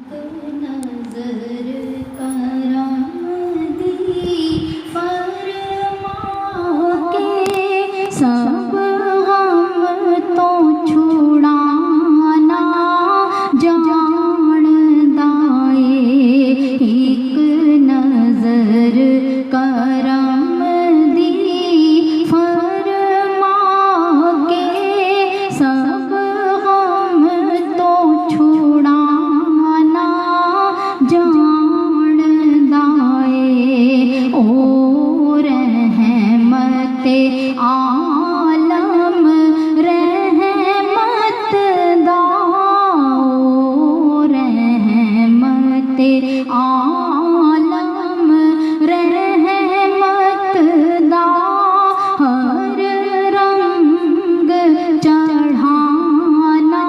नजर करम दी फरमा के सब हम तो छुड़ाना जान दाए एक नजर करम दी फरमा के सब हम तो छुड़ाना जान दाए ओ रहमते आलम रहमत दाओ रहमते आलम रहमत दा हर रंग चढ़ाना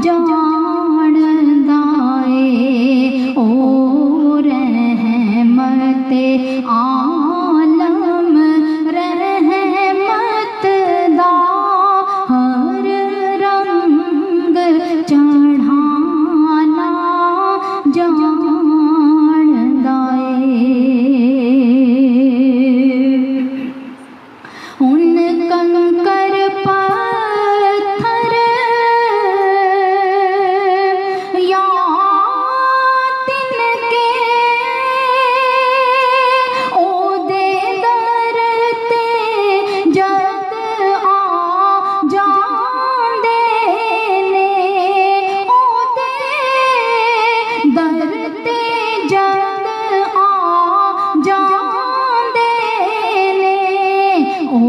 जान दाए ओ रहमते आलम रहमत दा हर रंग चढ़ाना जान दाए उन कंकर पत्थर या तिनके ओदे दर ते जद आ जांदे ने ओदे दर ते जद आ जांदे ने ओ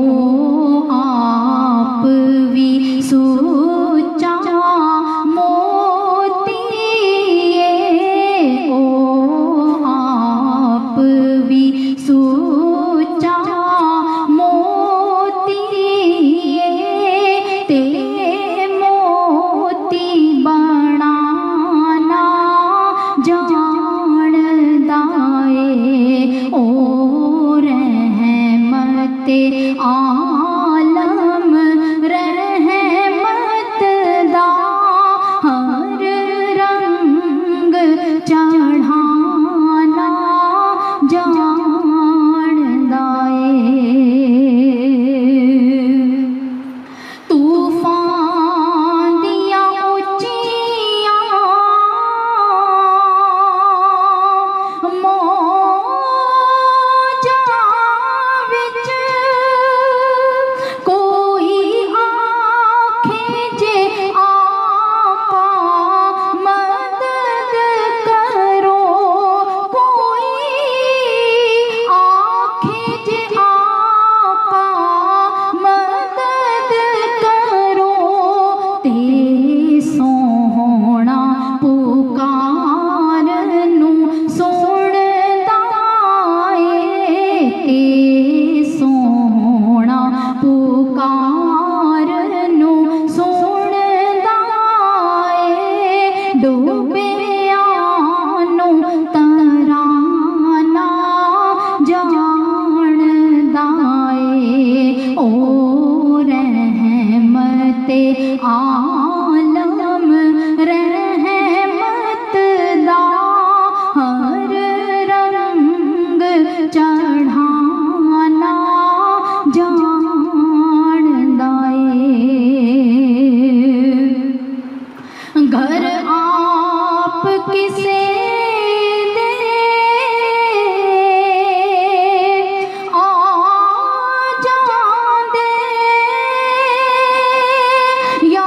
आप भी सुच्चा मोती ओ आप भी सुच्चा मोती ते मोती बनाना जान दाए ओ रहमते आलम रहमत दा हर रंग चढ़ाना जान दाए तूफान दिया उच्चियां मौजां विच कोई आखे जे आका मदद करो कोई आखे जे आका मदद करो ते सोहना पुकार नू सुनदा ए ते सोहना पुकार नू सुनदा ए डूबिया नू तराना जान दाए ओ रहमते आलम रहमत दा हर रंग चढ़ाना जान दाए घर आप किसे दे आ जांदे या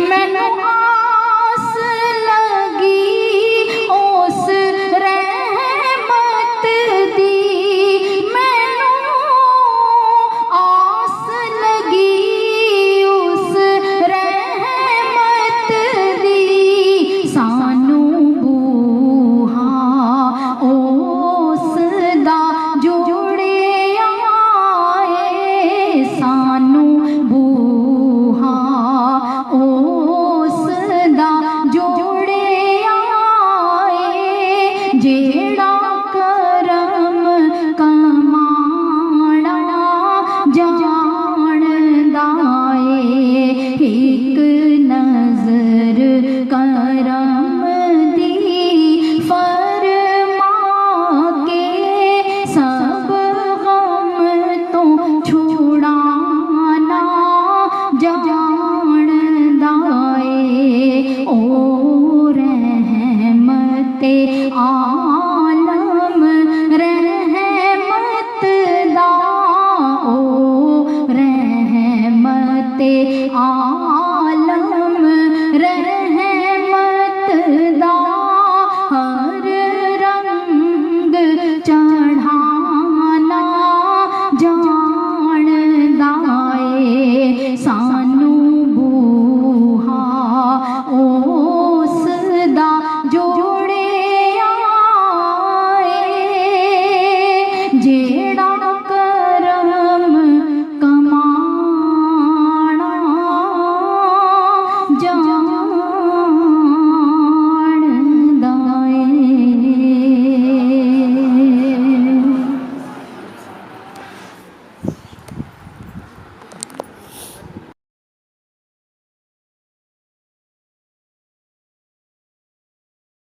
मैनू आस लगी उस रहमत दी, मैनू आस लगी उस रहमत दी, सानू बूहा उस दा जुड़िया है, सानू बूहा उस दा जुड़िया है, जेड़ा करम कमाना जानदा है, एक नजर करम दी फरमा के सब गम तो छुड़ाना जानदा है, ओ रहमते आलम रहमत दा, ओ रहमते आलम रहमत दा, हर रंग चा